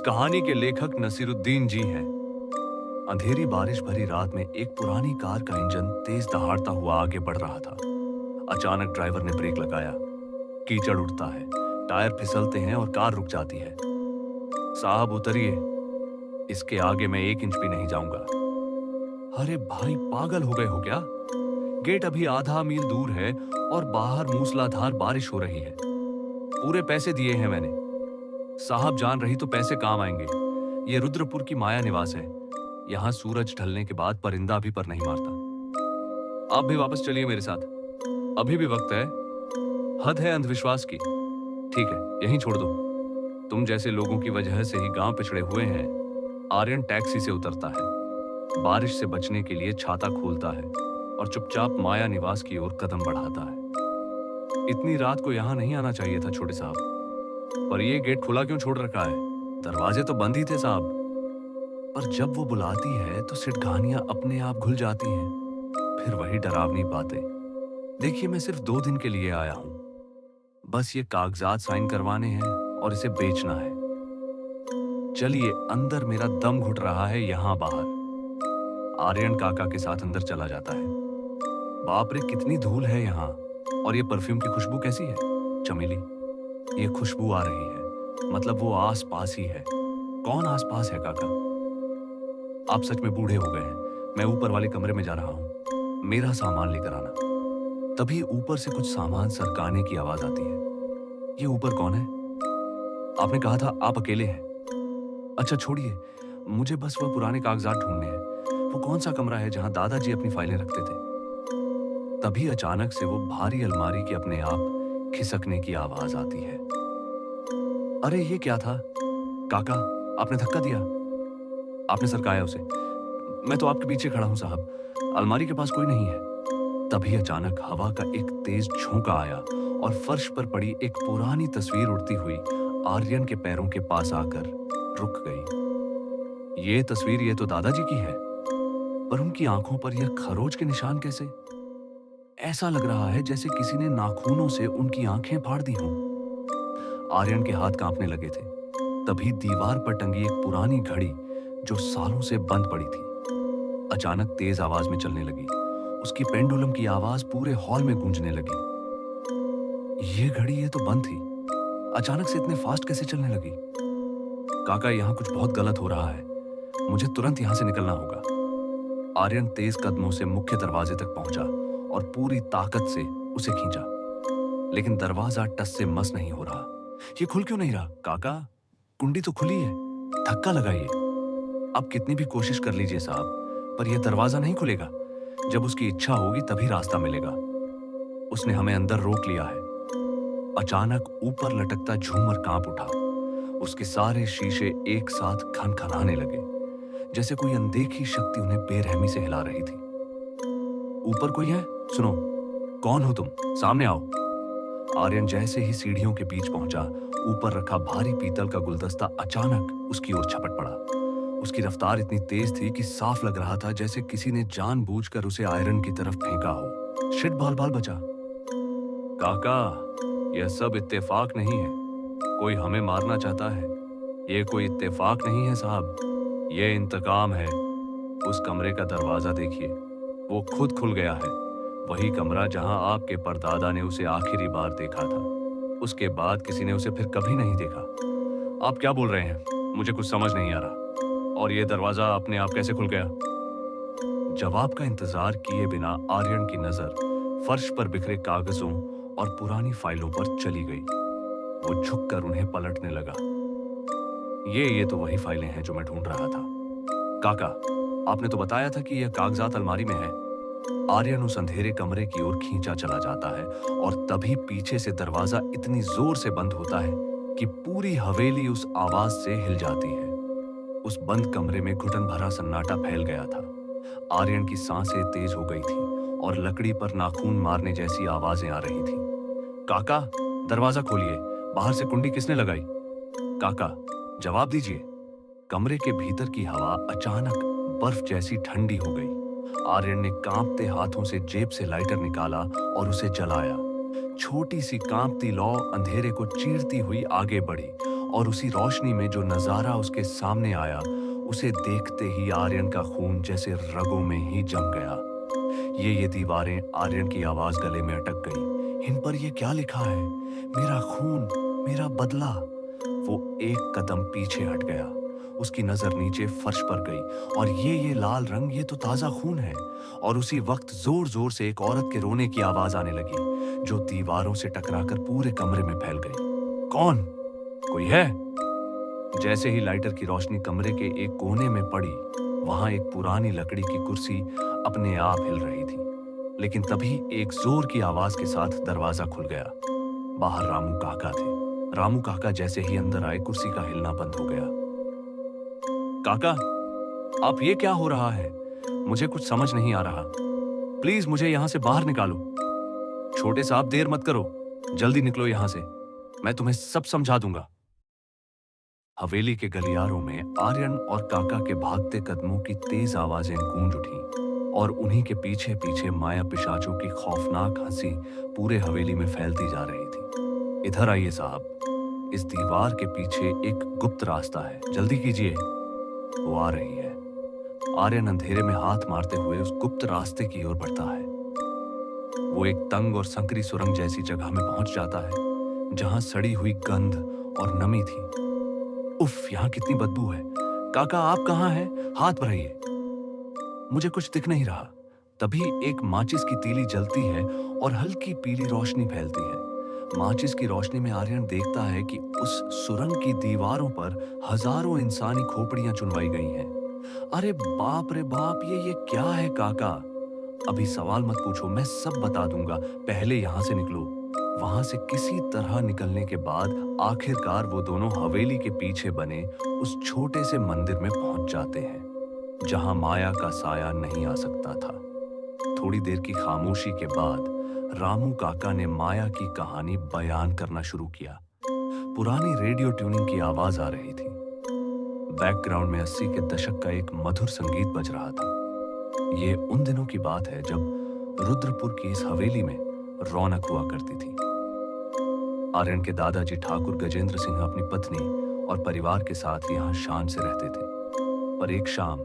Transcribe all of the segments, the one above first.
कहानी के लेखक नसीरुद्दीन जी हैं। अंधेरी बारिश भरी रात में एक पुरानी कार का इंजन तेज दहाड़ता हुआ आगे बढ़ रहा था। अचानक ड्राइवर ने ब्रेक लगाया। कीचड़ उठता है, टायर फिसलते हैं और कार रुक जाती है। साहब उतरिए, इसके आगे मैं 1 इंच भी नहीं जाऊंगा। अरे भाई, पागल हो गए हो क्या? गेट अभी आधा मील दूर है और बाहर मूसलाधार बारिश हो रही है। पूरे पैसे दिए हैं मैंने। साहब जान रही तो पैसे काम आएंगे। ये रुद्रपुर की माया निवास है। यहाँ सूरज ढलने के बाद परिंदा भी पर नहीं मारता। आप भी वापस चलिए मेरे साथ, अभी भी वक्त है। हद है अंधविश्वास की। ठीक है, यहीं छोड़ दो। तुम जैसे लोगों की वजह से ही गांव पिछड़े हुए हैं। आर्यन टैक्सी से उतरता है, बारिश से बचने के लिए छाता खोलता है और चुपचाप माया निवास की ओर कदम बढ़ाता है। इतनी रात को यहां नहीं आना चाहिए था छोटे साहब, पर यह गेट खुला क्यों छोड़ रखा है? दरवाजे तो बंद ही थे साहब। पर जब वो बुलाती है तो सिटघानियां अपने आप घुल जाती हैं। फिर वही डरावनी बातें। देखिए, मैं सिर्फ 2 दिन के लिए आया हूं। बस ये कागजात साइन करवाने हैं और इसे बेचना है। चलिए, अंदर मेरा दम घुट रहा है, यहां बाहर। आर्यन काका के साथ अंदर चला जाता है। बाप रे, कितनी धूल है यहाँ। और ये परफ्यूम की खुशबू कैसी है? चमेली। ये खुशबू आ रही है, मतलब वो आस पास ही है। कौन आस पास है काका? आप सच में बूढ़े हो गए हैं। मैं ऊपर वाले कमरे में जा रहा हूँ, मेरा सामान लेकर आना। तभी ऊपर से कुछ सामान सरकाने की आवाज आती है। ये ऊपर कौन है? आपने कहा था आप अकेले हैं। अच्छा छोड़िए, मुझे बस वह पुराने कागजात ढूंढने हैं। वो कौन सा कमरा है जहां दादाजी अपनी फाइलें रखते थे? तभी अचानक से वो भारी अलमारी की अपने आप खिसकने की आवाज आती है। अरे ये क्या था? काका, आपने धक्का दिया? आपने सरकाया उसे? मैं तो आपके पीछे खड़ा हूं साहब, अलमारी के पास कोई नहीं है। तभी अचानक हवा का एक तेज झोंका आया और फर्श पर पड़ी एक पुरानी तस्वीर उड़ती हुई आर्यन के पैरों के पास आकर रुक गई। ये तस्वीर, ये तो दादाजी की है, पर उनकी आंखों पर यह खरोच के निशान कैसे? ऐसा लग रहा है जैसे किसी ने नाखूनों से उनकी आंखें फाड़ दी हों। आर्यन के हाथ कांपने लगे थे। तभी दीवार पर टंगी एक पुरानी घड़ी जो सालों से बंद पड़ी थी, अचानक तेज आवाज में चलने लगी। उसकी पेंडुलम की आवाज पूरे हॉल में गूंजने लगी। ये घड़ी, ये तो बंद थी, अचानक से इतने फास्ट कैसे चलने लगी? काका, यहां कुछ बहुत गलत हो रहा है। मुझे तुरंत यहां से निकलना होगा। आर्यन तेज कदमों से मुख्य दरवाजे तक पहुंचा और पूरी ताकत से उसे खींचा, लेकिन दरवाजा टस से मस नहीं हो रहा। ये खुल क्यों नहीं रहा? काका, कुंडी तो खुली है, धक्का लगाइए। अब कितनी भी कोशिश कर लीजिए साहब, पर यह दरवाजा नहीं खुलेगा। जब उसकी इच्छा होगी तभी रास्ता मिलेगा। उसने हमें अंदर रोक लिया है। अचानक ऊपर लटकता झूमर कांप उठा। उसके सारे शीशे एक साथ खनखनाने लगे, जैसे कोई अनदेखी शक्ति उन्हें बेरहमी से हिला रही थी। ऊपर कोई है? सुनो, कौन हो तुम? सामने आओ। आर्यन जैसे ही सीढ़ियों के बीच पहुंचा, ऊपर रखा भारी पीतल का गुलदस्ता अचानक उसकी ओर झपट पड़ा। उसकी रफ्तार इतनी तेज थी कि साफ लग रहा था जैसे किसी ने जानबूझकर उसे आयरन की तरफ फेंका हो। शिट, बाल बाल बचा। काका, यह सब इत्तेफाक नहीं है। कोई हमें मारना चाहता है। यह कोई इत्तेफाक नहीं है साहब, यह इंतकाम है। उस कमरे का दरवाजा देखिए, वो खुद खुल गया है। वही कमरा जहां आपके परदादा ने उसे आखिरी बार देखा था। उसके बाद किसी ने उसे फिर कभी नहीं देखा। आप क्या बोल रहे हैं? मुझे कुछ समझ नहीं आ रहा। और यह दरवाजा अपने आप कैसे खुल गया? जवाब का इंतजार किए बिना आर्यन की नजर फर्श पर बिखरे कागजों और पुरानी फाइलों पर चली गई। वो झुककर उन्हें पलटने लगा। ये तो वही फाइलें हैं जो मैं ढूंढ रहा था। काका, आपने तो बताया था कि यह कागजात अलमारी में है। आर्यन उस अंधेरे कमरे की ओर खींचा चला जाता है और तभी पीछे से दरवाजा इतनी जोर से बंद होता है कि पूरी हवेली उस आवाज से हिल जाती है। उस बंद कमरे में घुटन भरा सन्नाटा फैल गया था। आर्यन की सांसें तेज हो गई थी और लकड़ी पर नाखून मारने जैसी आवाजें आ रही थी। काका, दरवाजा खोलिए, बाहर से कुंडी किसने लगाई? काका, जवाब दीजिए। कमरे के भीतर की हवा अचानक बर्फ जैसी ठंडी हो गई। आर्यन ने कांपते हाथों से जेब से लाइटर निकाला और उसे जलाया। छोटी सी कांपती लौ अंधेरे को चीरती हुई आगे बढ़ी और उसी रोशनी में जो नजारा उसके सामने आया, उसे देखते ही आर्यन का खून जैसे रगों में ही जम गया। ये दीवारें, आर्यन की आवाज गले में अटक गई। इन पर ये क्या लिखा है? मेरा खून, मेरा बदला। वो एक कदम पीछे हट गया। उसकी नजर नीचे फर्श पर गई और ये लाल रंग, ये तो ताजा खून है। और उसी वक्त जोर जोर से एक औरत के रोने की आवाज आने लगी, जो दीवारों से टकराकर पूरे कमरे में फैल गई। कौन? कोई है? जैसे ही लाइटर की रोशनी कमरे के एक कोने में पड़ी, वहां एक पुरानी लकड़ी की कुर्सी अपने आप हिल रही थी। लेकिन तभी एक जोर की आवाज के साथ दरवाजा खुल गया। बाहर रामू काका थे। रामू काका जैसे ही अंदर आए, कुर्सी का हिलना बंद हो गया। काका, आप ये क्या हो रहा है? मुझे कुछ समझ नहीं आ रहा। प्लीज मुझे यहां से बाहर निकालो। छोटे साहब, देर मत करो, जल्दी निकलो यहां से। मैं तुम्हें सब समझा दूंगा। हवेली के गलियारों में आर्यन और काका के भागते कदमों की तेज आवाजें गूंज उठी और उन्हीं के पीछे पीछे माया पिशाचों की खौफनाक हंसी पूरे हवेली में फैलती जा रही थी। इधर आइए साहब, इस दीवार के पीछे एक गुप्त रास्ता है, जल्दी कीजिए। वो आ रही है। आर्यन अंधेरे में हाथ मारते हुए उस गुप्त रास्ते की ओर बढ़ता है। वो एक तंग और संकरी सुरंग जैसी जगह में पहुंच जाता है, जहां सड़ी हुई गंध और नमी थी। उफ, यहाँ कितनी बदबू है। काका, आप कहाँ हैं? हाथ बढ़ाइए। मुझे कुछ दिख नहीं रहा। तभी एक माचिस की तीली जलती है और हल्की पीली रोशनी फैलती है। माचिस की रोशनी में आर्यन देखता है कि उस सुरंग की दीवारों पर हजारों इंसानी खोपड़ियां चुनवाई गई हैं। अरे बाप रे बाप, ये क्या है काका? अभी सवाल मत पूछो, मैं सब बता दूंगा। पहले यहां से निकलो। वहां से किसी तरह निकलने के बाद आखिरकार वो दोनों हवेली के पीछे बने उस छोटे से मंदिर में पहुंच जाते हैं, जहां माया का साया नहीं आ सकता था। थोड़ी देर की खामोशी के बाद रामू काका ने माया की कहानी बयान करना शुरू किया। पुरानी रेडियो ट्यूनिंग की आवाज आ रही थी। बैकग्राउंड में 80 के दशक का एक मधुर संगीत बज रहा था। ये उन दिनों की बात है जब रुद्रपुर की इस हवेली में रौनक हुआ करती थी। आर्यन के दादाजी ठाकुर गजेंद्र सिंह अपनी पत्नी और परिवार के साथ यहाँ शान से रहते थे। पर एक शाम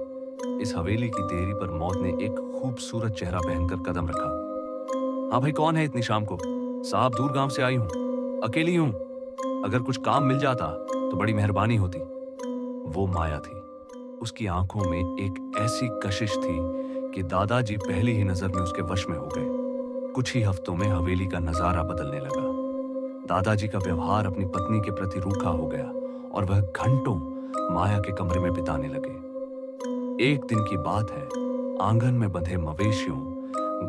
इस हवेली की देरी पर मौत ने एक खूबसूरत चेहरा पहनकर कदम रखा। हाँ भाई, कौन है इतनी शाम को? साहब, दूर गांव से आई हूं, अकेली हूं। अगर कुछ काम मिल जाता तो बड़ी मेहरबानी होती। वो माया थी। उसकी आंखों में एक ऐसी कशिश थी कि दादाजी पहली ही नजर में उसके वश में हो गए। कुछ ही हफ्तों में हवेली का नजारा बदलने लगा। दादाजी का व्यवहार अपनी पत्नी के प्रति रूखा हो गया और वह घंटों माया के कमरे में बिताने लगे। एक दिन की बात है, आंगन में बंधे मवेशियों,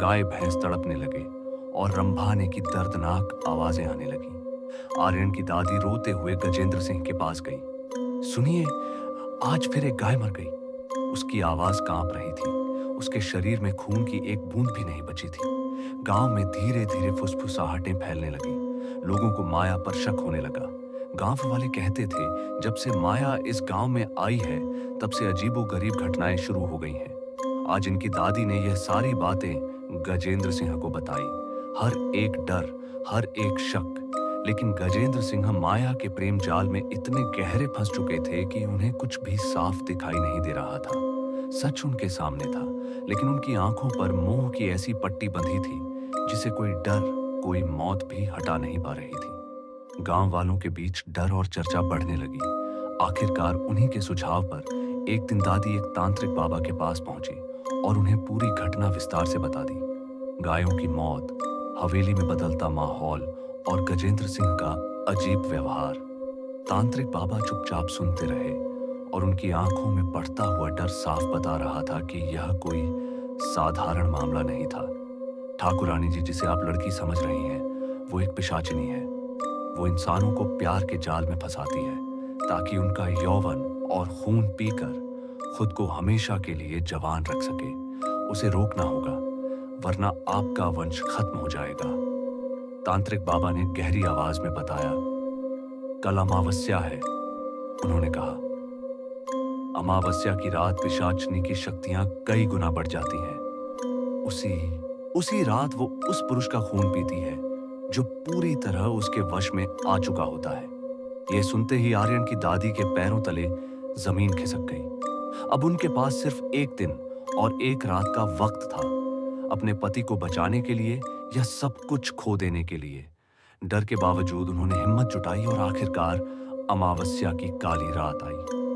गाय भैंस तड़पने लगे और रंभाने की दर्दनाक आवाजें आने लगी। आर्यन की दादी रोते हुए गजेंद्र सिंह के पास गई। सुनिए, आज फिर एक गाय मर गई। उसकी आवाज कांप रही थी। उसके शरीर में खून की एक बूंद भी नहीं बची थी। गांव में धीरे धीरे फुसफुसाहटें फैलने लगी। लोगों को माया पर शक होने लगा। गांव वाले कहते थे, जब से माया इस गांव में आई है, तब से अजीबोगरीब घटनाएं शुरू हो गई हैं। आज इनकी दादी ने यह सारी बातें गजेंद्र सिंह को बताई। हर एक डर, हर एक शक। लेकिन गजेंद्र सिंह माया के प्रेम जाल में इतने गहरे फंस चुके थे कि उन्हें कुछ भी साफ दिखाई नहीं दे रहा था। सच उनके सामने था, लेकिन उनकी आंखों पर मोह की ऐसी पट्टी बंधी थी जिसे कोई डर, कोई मौत भी हटा नहीं पा रही थी। गांव वालों के बीच डर और चर्चा बढ़ने लगी। आखिरकार उन्हीं के सुझाव पर एक दिन दादी एक तांत्रिक बाबा के पास पहुंची और उन्हें पूरी घटना विस्तार से बता दी। गायों की मौत, हवेली में बदलता माहौल और गजेंद्र सिंह का अजीब व्यवहार। तांत्रिक बाबा चुपचाप सुनते रहे और उनकी आंखों में बढ़ता हुआ डर साफ बता रहा था कि यह कोई साधारण मामला नहीं था। ठाकुरानी जी, जिसे आप लड़की समझ रही हैं, वो एक पिशाचिनी है। वो इंसानों को प्यार के जाल में फंसाती है ताकि उनका यौवन और खून पीकर खुद को हमेशा के लिए जवान रख सके। उसे रोकना होगा, वरना आपका वंश खत्म हो जाएगा। तांत्रिक बाबा ने गहरी आवाज में बताया। कल अमावस्या है, उन्होंने कहा। अमावस्या की रात पिशाचनी की शक्तियां कई गुना बढ़ जाती हैं। उसी रात वो उस पुरुष का खून पीती है जो पूरी तरह उसके वश में आ चुका होता है। यह सुनते ही आर्यन की दादी के पैरों तले जमीन खिसक गई। अब उनके पास सिर्फ एक दिन और एक रात का वक्त था, अपने पति को बचाने के लिए या सब कुछ खो देने के लिए। डर के बावजूद उन्होंने हिम्मत जुटाई और आखिरकार अमावस्या की काली रात आई।